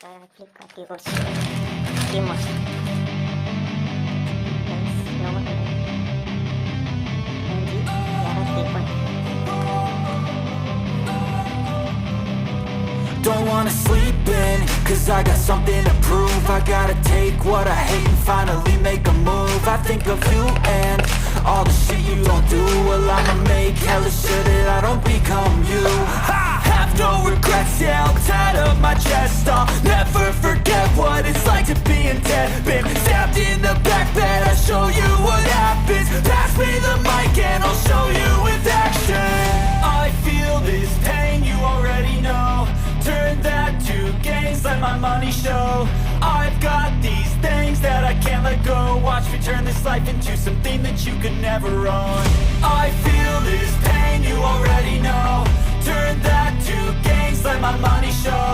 flipkart করছি game আছে Don't wanna sleep in, cause I got something to prove. I gotta take what I hate and finally make a move. I think of you and all the shit you don't do. Well, I'ma make hella sure that I don't become you. I have no regrets, yeah, I'll tie up my chest. I'll never forget what it's like to be in debt. Been stabbed in the back bed, I'll show you what happens. Pass me the mic and I'll show you with action. I feel this pain, you already know. Turn that to gains, let my money show. I've got these things that I can't let go. Watch me turn this life into something that you could never own. I feel this pain, you already know. Turn that to gains, let my money show.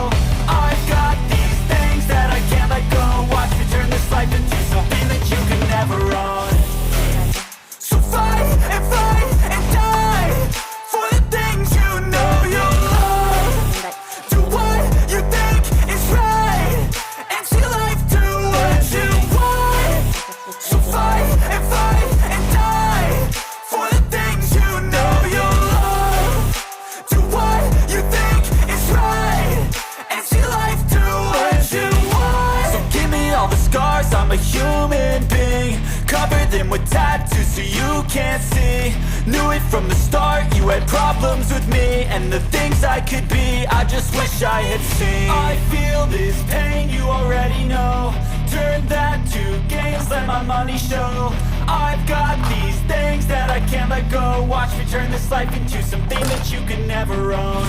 I've got these things that I can't let go. Watch me turn this life into something that you could never own. So fight and die for the things you know you love. Do what you think is right and see life do what you want. So fight and die for the things you know you love. Do what you think is right and see life do what you want. So give me all the scars, I'm a human being. Cover them with tattoos so you can't see. Knew it from the start, you had problems with me and the things I could be, I just wish I had seen. I feel this pain, you already know. Turn that to gains, let my money show. I've got these things that I can't let go. Watch me turn this life into something that you could never own.